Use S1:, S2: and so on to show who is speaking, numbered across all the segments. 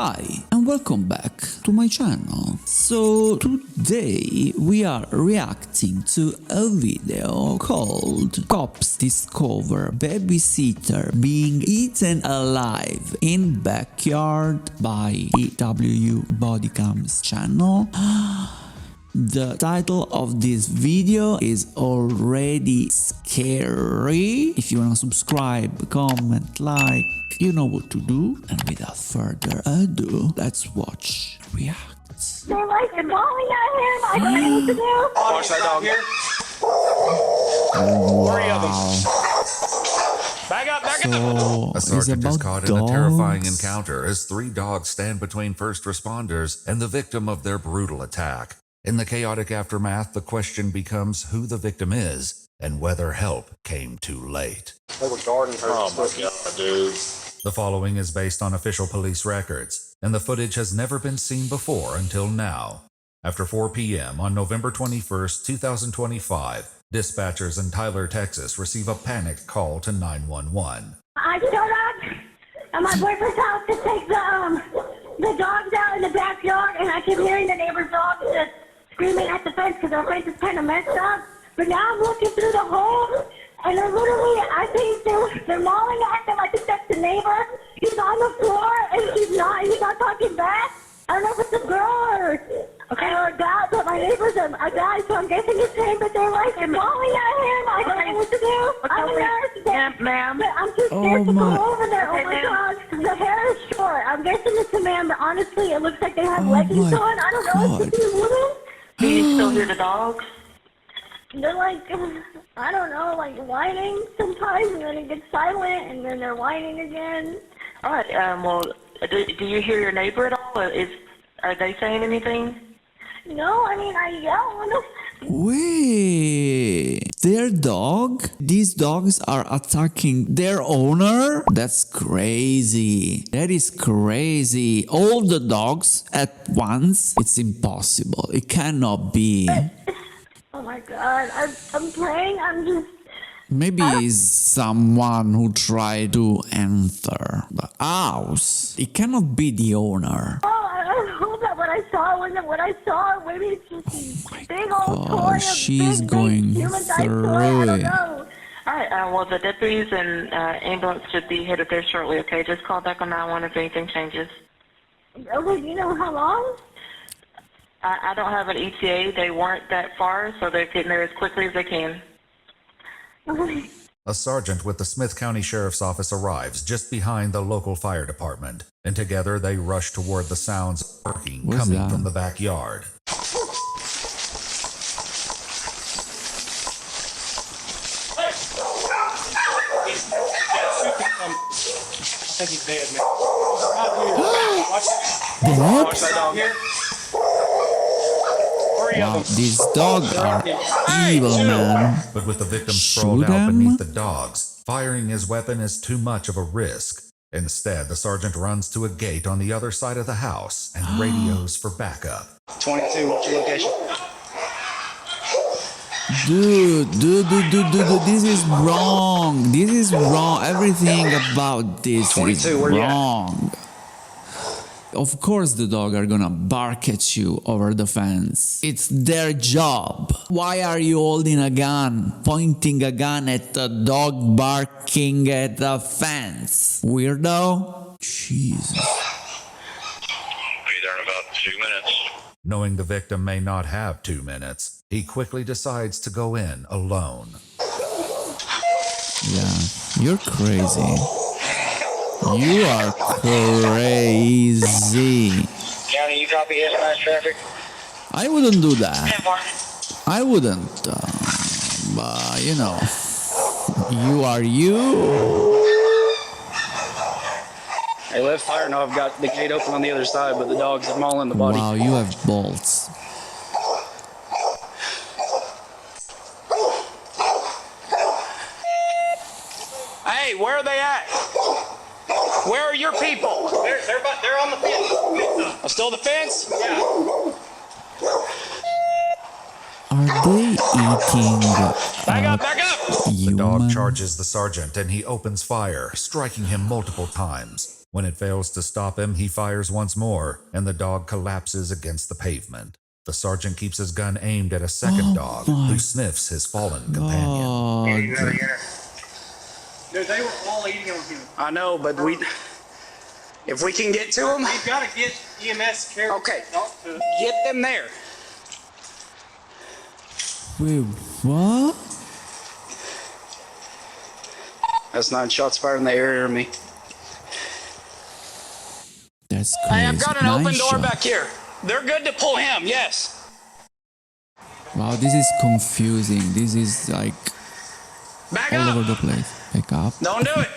S1: Hi and welcome back to my channel. So today we are reacting to a video called Cops Discover Babysitter Being Eaten Alive in Backyard by EWU Bodycam's channel. The title of this video is already scary. If you wanna subscribe, comment, like, you know what to do. And without further ado, let's watch react.
S2: They're like falling at him. I don't know what to do.
S3: Watch that dog here. Three of them. Back up, back up.
S1: So,
S4: A sergeant is caught in
S1: dogs?
S4: a terrifying encounter as 3 dogs stand between first responders and the victim of their brutal attack. In the chaotic aftermath, the question becomes who the victim is and whether help came too late.
S3: They were guarding her. Oh my god, dude.
S4: The following is based on official police records, and the footage has never been seen before until now. After 4 p.m. on November 21st, 2025, dispatchers in Tyler, Texas receive a panicked call to 911.
S2: I showed up at my boyfriend's house to take the dogs out in the backyard, and I keep hearing the neighbor's dogs just screaming at the fence because our fence is kind of messed up. But now I'm looking through the hole, and they're literally, I think they're mauling at them. I think that's the neighbor. He's on the floor, and he's not talking back. I don't know if it's a girl or a guy, but my neighbor's a guy, so I'm guessing it's him, but they're like mauling at him. I don't know what to do. I'm a nurse, ma'am. But I'm too scared to go over there. Oh my gosh, the hair is short. I'm guessing it's a man, but honestly, it looks like they have leggings on. I don't know what to do with them.
S5: Do you still hear the dogs?
S2: They're like, I don't know, like whining sometimes, and then it gets silent, and then they're whining again.
S5: All right. Well, do you hear your neighbor at all? Are they saying anything?
S2: No, I mean, I yell when
S1: Wait, their dog? These dogs are attacking their owner? That's crazy. That is crazy. All the dogs at once? It's impossible. It cannot be.
S2: Oh my god, I'm praying, I'm just...
S1: Maybe it's someone who tried to enter the house. It cannot be the owner.
S2: Oh, I don't know that what I saw wasn't what I saw. Maybe it's just these big old toy of
S1: she's
S2: big,
S1: going
S2: big human toy. I
S1: through
S2: don't
S1: it.
S2: know.
S5: All right. Well, the deputies and ambulance should be headed there shortly. Okay. Just call back on 911 if anything changes.
S2: Okay, do you know how long?
S5: I don't have an ETA. They weren't that far, so they're getting there as quickly as they can.
S2: Okay.
S4: A sergeant with the Smith County Sheriff's Office arrives just behind the local fire department, and together they rush toward the sounds of barking
S1: What's
S4: coming
S1: that?
S4: from the backyard.
S3: I think he's dead, man. Watch
S1: Dead?
S3: that dog here. Three
S1: Wow,
S3: of them.
S1: these dogs are evil, man.
S4: But with the victim
S1: Shoot
S4: sprawled out
S1: them?
S4: beneath the dogs, firing his weapon is too much of a risk. Instead, the sergeant runs to a gate on the other side of the house and radios for backup.
S3: 22, what's your location?
S1: Dude, this is wrong. This is wrong. Everything about this
S3: 22,
S1: is
S3: where you at?
S1: wrong. Of course the dog are gonna bark at you over the fence. It's their job. Why are you holding a gun, pointing a gun at the dog barking at the fence? Weirdo? Jesus.
S6: Be there in about 2 minutes.
S4: Knowing the victim may not have 2 minutes, he quickly decides to go in alone.
S1: Yeah, you're crazy. You are crazy.
S6: County, you copy S9 traffic?
S1: I wouldn't do that. I wouldn't. But, you know, you are you.
S7: Hey, left fire. Now I've got the gate open on the other side, but the dogs are mauling the body.
S1: Wow, you have bolts.
S3: Hey, where are they at? Where are your people? They're on the fence. Oh, still the fence? Yeah.
S1: Are they eating
S3: Back up, back up!
S4: The dog
S1: human?
S4: charges the sergeant and he opens fire, striking him multiple times. When it fails to stop him, he fires once more, and the dog collapses against the pavement. The sergeant keeps his gun aimed at a second dog, who sniffs his fallen companion.
S7: Dude, they were all eating on him. I know, but if we can get to them,
S3: We've got to get EMS care.
S7: okay, get them there.
S1: Wait, what?
S7: That's 9 shots fired in the area of me.
S1: That's crazy.
S7: Hey, I've got an open door
S1: shot.
S7: back here. They're good to pull him, yes.
S1: Wow, this is confusing. This is like
S7: Back
S1: all
S7: up.
S1: over the place. Back up.
S7: Don't do it.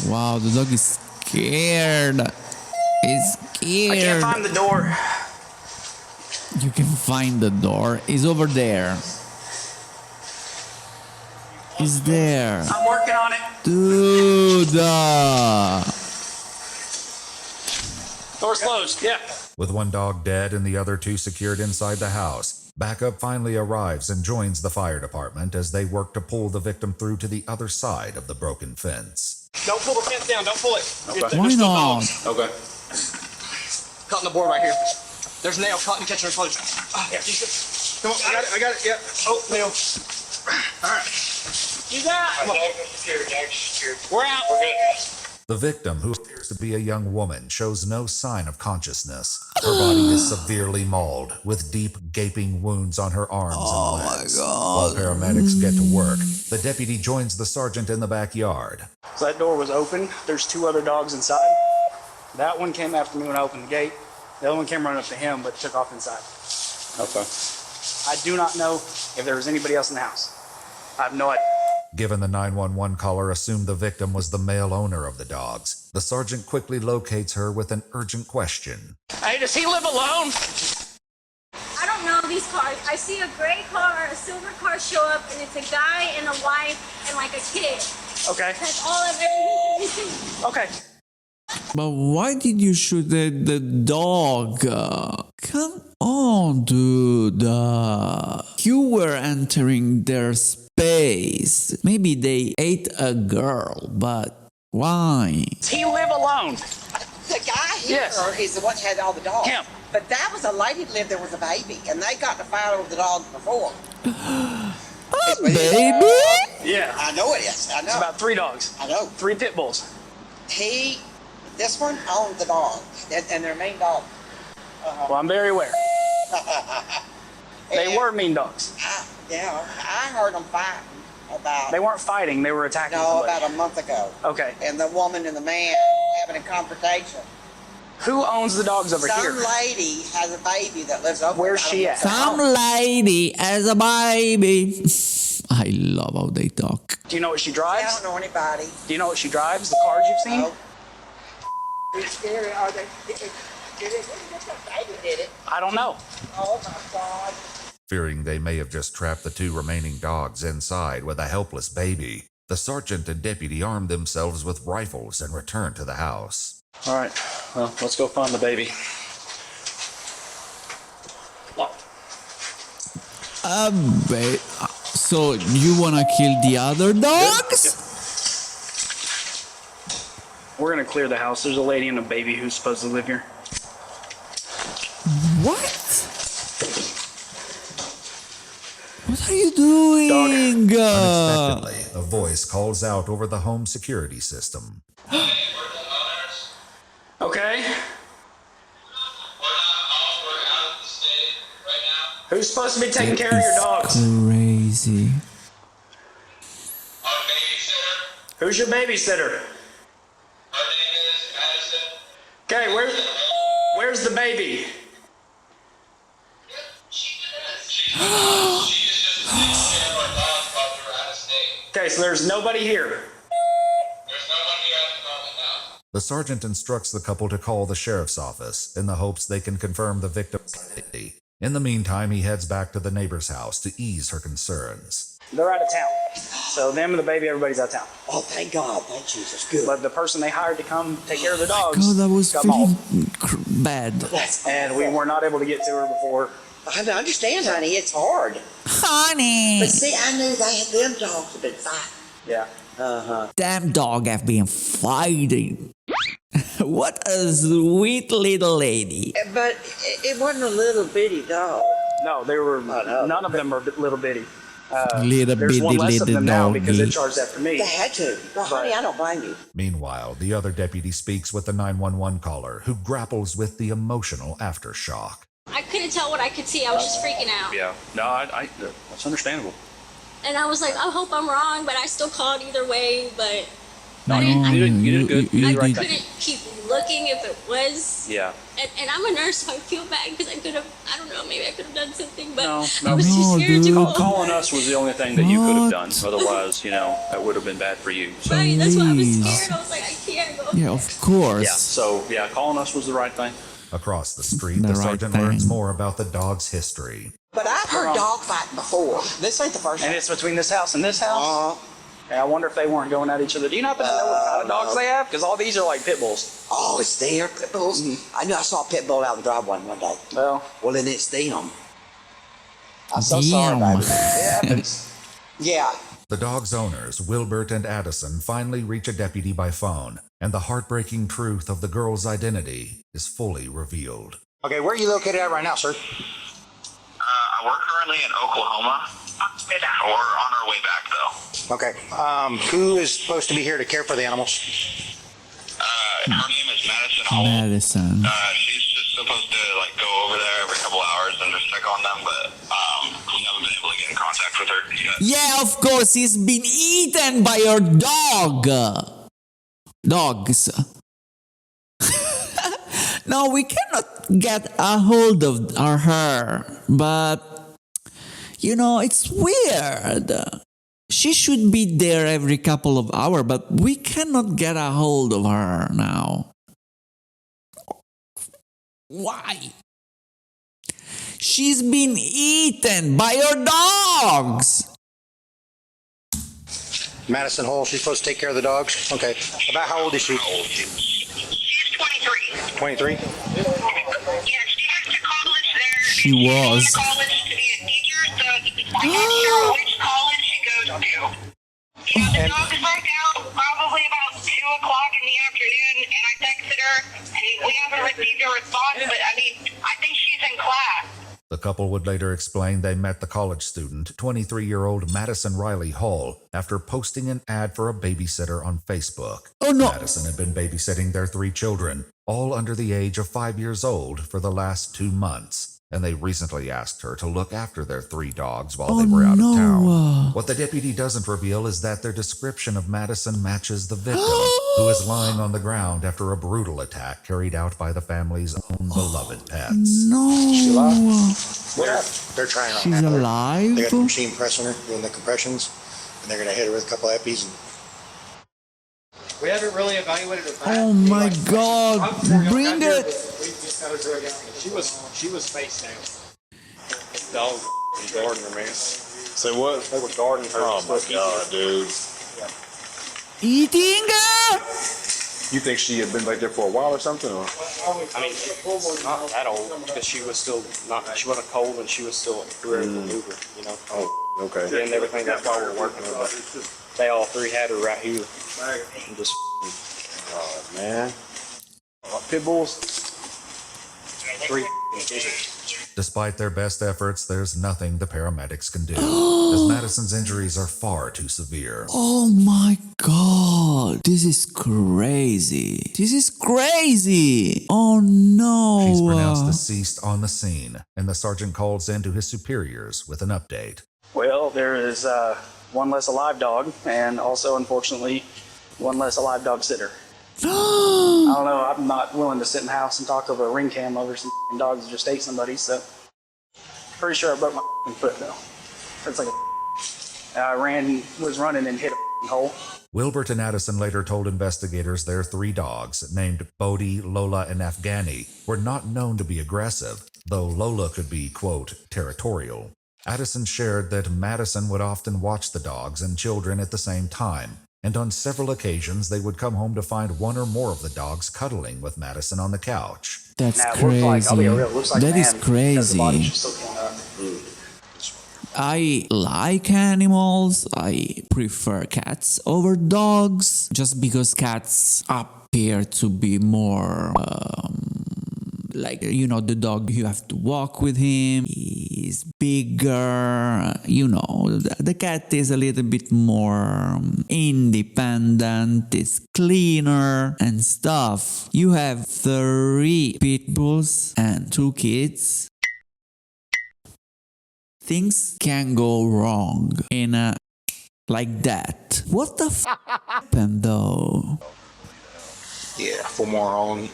S1: Wow, the dog is scared. He's scared.
S7: I can't find the door.
S1: You can find the door. It's over there. It's there.
S7: I'm working on it.
S1: Dude.
S7: Door's closed, yeah.
S4: With one dog dead and the other 2 secured inside the house, backup finally arrives and joins the fire department as they work to pull the victim through to the other side of the broken fence.
S3: Don't pull the fence down. Don't pull it.
S7: Okay.
S1: Why not?
S7: Okay.
S3: Caught in the board right here. There's a nail caught in the kitchen enclosure. Yeah, come on, I got it. Yeah. Oh, nail. All right.
S7: You got it. We're out.
S3: We're good.
S4: The victim, who appears to be a young woman, shows no sign of consciousness. Her body is severely mauled, with deep, gaping wounds on her arms and legs. While paramedics get to work, the deputy joins the sergeant in the backyard.
S7: So that door was open. There's 2 other dogs inside. That one came after me when I opened the gate. The other one came running up to him, but took off inside. Okay. I do not know if there was anybody else in the house. I have no idea.
S4: Given the 911 caller assumed the victim was the male owner of the dogs, the sergeant quickly locates her with an urgent question.
S7: Hey, does he live alone?
S8: I don't know these cars. I see a gray car, a silver car show up, and it's a guy and a wife and like a kid.
S7: Okay.
S8: That's all I've ever seen.
S7: Okay.
S1: But why did you shoot the dog? Come on, dude. You were entering their space. Maybe they ate a girl, but why?
S7: Does he live alone?
S9: The guy here is the one that had all the dogs.
S7: Him.
S9: But that was a lady that lived there with a baby, and they got to fight over the dogs before.
S1: Baby?
S7: Yeah.
S9: I know it is. I know.
S7: It's about 3 dogs.
S9: I know.
S7: 3 pit bulls.
S9: This one owned the dog, and their main dog.
S7: Well, I'm very aware. They were mean dogs.
S9: I heard them fighting about.
S7: They weren't fighting. They were attacking
S9: No,
S7: somebody.
S9: about a month ago.
S7: Okay.
S9: And the woman and the man having a confrontation.
S7: Who owns the dogs over here?
S9: Some lady has a baby that lives over.
S7: Where's she at?
S1: Some lady as a baby. I love how they talk.
S7: Do you know what she
S9: I
S7: drives?
S9: don't know anybody.
S7: Do you know what she drives? The cars you've seen?
S9: No. It's scary. Are they? Did it? Baby did it.
S7: I don't know.
S9: Oh my God.
S4: Fearing they may have just trapped the 2 remaining dogs inside with a helpless baby, the sergeant and deputy armed themselves with rifles and returned to the house.
S7: All right. Well, let's go find the baby.
S1: So you wanna kill the other dogs?
S7: We're gonna clear the house. There's a lady and a baby who's supposed to live here.
S1: What? What are you doing?
S4: Unexpectedly, a voice calls out over the home security system.
S7: Okay. Who's supposed to be taking care of your dogs?
S1: Crazy.
S7: Who's your babysitter? Okay, where's the baby? Okay, so there's nobody here.
S4: The sergeant instructs the couple to call the sheriff's office in the hopes they can confirm the victim's identity. In the meantime, he heads back to the neighbor's house to ease her concerns.
S7: They're out of town. So them and the baby, everybody's out of town.
S9: Oh, thank God. Thank Jesus. Good.
S7: But the person they hired to come take care of the dogs
S1: God, that was
S7: got
S1: really
S7: mauled.
S1: bad.
S7: And we were not able to get to her before.
S9: I understand, honey. It's hard.
S1: Honey.
S9: But see, I knew them dogs had been fighting.
S7: Yeah.
S1: Damn dog have been fighting. What a sweet little lady.
S9: But it wasn't a little bitty dog.
S7: No, they were. None of them are little bitty.
S1: Little
S7: There's
S1: bitty
S7: one less of
S1: little
S7: them now because they
S1: doggy.
S7: charged after me.
S9: They had to. Well, honey, I don't blame you.
S4: Meanwhile, the other deputy speaks with the 911 caller, who grapples with the emotional aftershock.
S8: I couldn't tell what I could see. I was just freaking out.
S3: Yeah. No, that's understandable.
S8: And I was like, I hope I'm wrong, but I still called either way. But
S3: No,
S8: I
S3: you did good. You
S8: I
S3: did the right
S8: couldn't
S3: thing.
S8: keep looking if it was.
S3: Yeah.
S8: And I'm a nurse, so I feel bad because I could have, I don't know, maybe I could have done something, but
S3: No,
S8: I was too
S1: no,
S8: scared to
S1: dude.
S8: call.
S3: Calling us was the only thing that you could have done.
S1: What?
S3: Otherwise, that would have been bad for you. So,
S8: Right, that's why I was
S1: Please.
S8: scared. I was like, I can't go.
S1: Yeah, of course.
S3: yeah. So, yeah, calling us was the right thing.
S4: Across the street,
S1: The
S4: the
S1: right
S4: sergeant
S1: thing.
S4: learns more about the dog's history.
S9: But I've heard dog fighting before. This ain't the first
S7: And
S9: time.
S7: it's between this house and this house. And I wonder if they weren't going at each other. Do you happen to know what kind of dogs they have? Because all these are like pit bulls.
S9: Oh, it's there, pit bulls? I knew I saw a pit bull out in the driveway one day.
S7: Well,
S9: Well, then it's them. I'm so sorry,
S1: Damn.
S9: baby.
S7: it happens.
S9: Yeah.
S4: The dog's owners, Wilbert and Addison, finally reach a deputy by phone, and the heartbreaking truth of the girl's identity is fully revealed.
S10: Okay, where are you located at right now, sir?
S6: We're currently in Oklahoma. We're on our way back, though.
S10: Okay. Who is supposed to be here to care for the animals?
S6: Her name is Madison Hall.
S1: Medicine.
S6: She's just supposed to go over there every couple hours and just check on them, but we haven't been able to get in contact with her yet.
S1: Yeah, of course, he's been eaten by your dog. Dogs. No, we cannot get a hold of her, but it's weird. She should be there every couple of hours, but we cannot get a hold of her now. Why? She's been eaten by your dogs.
S10: Madison Hall, she's supposed to take care of the dogs? Okay. About how old is she?
S6: She's 23.
S10: 23?
S6: Yeah, she went to college there.
S1: She was.
S6: She went to college to be a teacher, so I'm not sure which college she goes to. Yeah, the dog is right now probably about 2 o'clock in the afternoon, and I texted her, and we haven't received a response, but I think she's in class.
S4: The couple would later explain they met the college student, 23-year-old Madison Riley Hall, after posting an ad for a babysitter on Facebook.
S1: Oh no!
S4: Madison had been babysitting their 3 children, all under the age of 5 years old, for the last 2 months, and they recently asked her to look after their 3 dogs while they were out of town. What the deputy doesn't reveal is that their description of Madison matches the victim, who is lying on the ground after a brutal attack carried out by the family's own beloved pets.
S1: No!
S10: They're trying on
S1: She's
S10: that.
S1: alive?
S10: They got the machine pressing her, doing the compressions, and they're going to hit her with a couple epis.
S7: We haven't really evaluated her back.
S1: Oh my god! Bring it!
S7: We just got her drug out. She was face down. Dog guarding her, man.
S11: Say what?
S7: They were guarding her.
S11: Oh my god, dude.
S1: Eating her?
S11: You think she had been back there for a while or something? Or?
S7: Not that old, because she wasn't cold and she was still ready to maneuver,
S11: Oh, okay.
S7: And everything, that's why we're working her, but they all 3 had her right here. And just,
S11: Oh, man. Pit bulls?
S7: 3
S4: Despite their best efforts, there's nothing the paramedics can do, as Madison's injuries are far too severe.
S1: Oh my god! This is crazy! This is crazy! Oh no!
S4: She's pronounced deceased on the scene, and the sergeant calls in to his superiors with an update.
S7: Well, there is one less alive dog, and also, unfortunately, one less alive dog sitter. I don't know, I'm not willing to sit in the house and talk over a ring cam over some dogs that just ate somebody, so pretty sure I broke my foot though. It's like I was running and hit a hole.
S4: Wilbert and Addison later told investigators their 3 dogs, named Bodie, Lola, and Afghani, were not known to be aggressive, though Lola could be, quote, territorial. Addison shared that Madison would often watch the dogs and children at the same time, and on several occasions they would come home to find one or more of the dogs cuddling with Madison on the couch.
S1: That's
S7: Now, it
S1: crazy.
S7: looks like, I'll be real, it looks like
S1: That is
S7: man, because the body
S1: crazy.
S7: just still can't
S1: I like animals. I prefer cats over dogs just because cats appear to be more like, you know, the dog, you have to walk with him, he's bigger, you know, the cat is a little bit more independent, it's cleaner and stuff. You have 3 pit bulls and 2 kids. Things can go wrong in a like that. What the f happened though?
S10: Yeah, for more on.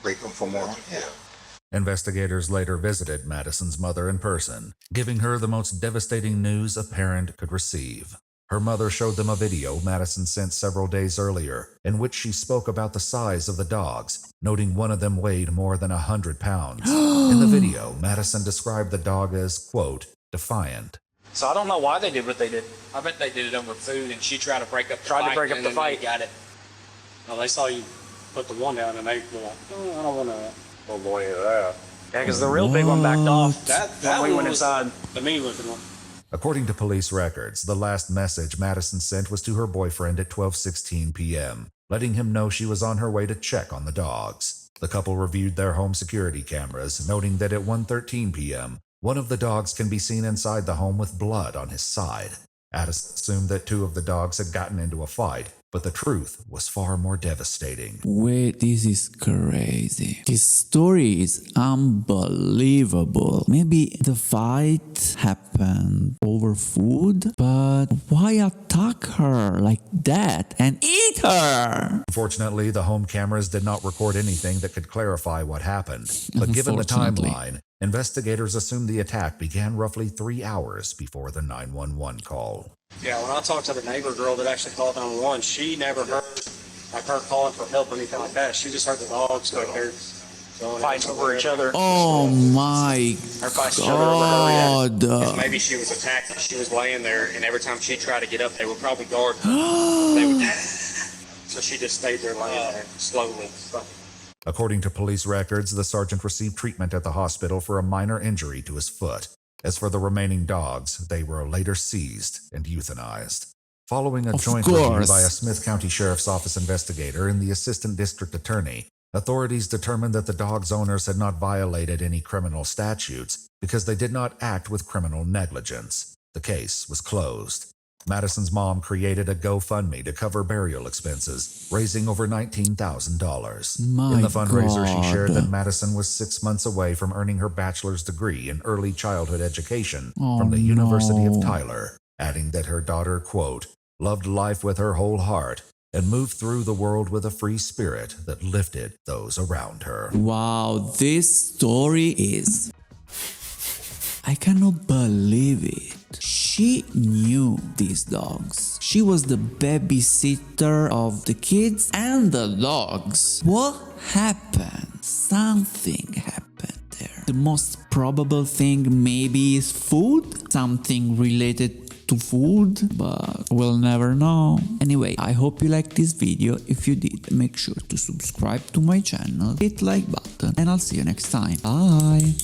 S10: Break them for more. Yeah.
S4: Investigators later visited Madison's mother in person, giving her the most devastating news a parent could receive. Her mother showed them a video Madison sent several days earlier, in which she spoke about the size of the dogs, noting one of them weighed more than 100 pounds. In the video, Madison described the dog as, quote, defiant.
S7: So I don't know why they did what they did.
S3: I bet they did it over food, and she tried to break up the
S7: Tried
S3: fight.
S7: to break up
S3: and
S7: the
S3: then
S7: fight.
S3: they got it.
S7: Well, they saw you put the one down, and they were like, oh, I don't want to.
S11: Don't go into that.
S7: Yeah, because the real big one backed off.
S3: That
S7: when we
S3: one
S7: went
S3: was
S7: inside.
S3: the mean-looking one.
S4: According to police records, the last message Madison sent was to her boyfriend at 12:16 p.m., letting him know she was on her way to check on the dogs. The couple reviewed their home security cameras, noting that at 1:13 p.m., one of the dogs can be seen inside the home with blood on his side. Addison assumed that 2 of the dogs had gotten into a fight, but the truth was far more devastating.
S1: Wait, this is crazy. This story is unbelievable. Maybe the fight happened over food, but why attack her like that and eat her?
S4: Unfortunately, the home cameras did not record anything that could clarify what happened. But given the timeline, investigators assumed the attack began roughly 3 hours before the 911 call.
S3: Yeah, when I talked to the neighbor girl that actually called 911, she never heard like her calling for help or anything like that. She just heard the dogs back there
S7: Fighting over each other.
S1: Oh my God.
S3: Because maybe she was attacked and she was laying there, and every time she tried to get up, they would probably guard her. They would, so she just stayed there laying there slowly.
S4: According to police records, the sergeant received treatment at the hospital for a minor injury to his foot. As for the remaining dogs, they were later seized and euthanized. Following a joint review by a Smith County Sheriff's Office investigator and the Assistant District Attorney, authorities determined that the dogs' owners had not violated any criminal statutes because they did not act with criminal negligence. The case was closed. Madison's mom created a GoFundMe to cover burial expenses, raising over $19,000. In the fundraiser, she shared that Madison was 6 months away from earning her bachelor's degree in early childhood education from the University of Tyler, adding that her daughter, quote, loved life with her whole heart and moved through the world with a free spirit that lifted those around her.
S1: Wow, this story is... I cannot believe it. She knew these dogs. She was the babysitter of the kids and the dogs. What happened? Something happened there. The most probable thing maybe is food? Something related to food, but we'll never know. Anyway, I hope you liked this video. If you did, make sure to subscribe to my channel, hit like button, and I'll see you next time. Bye!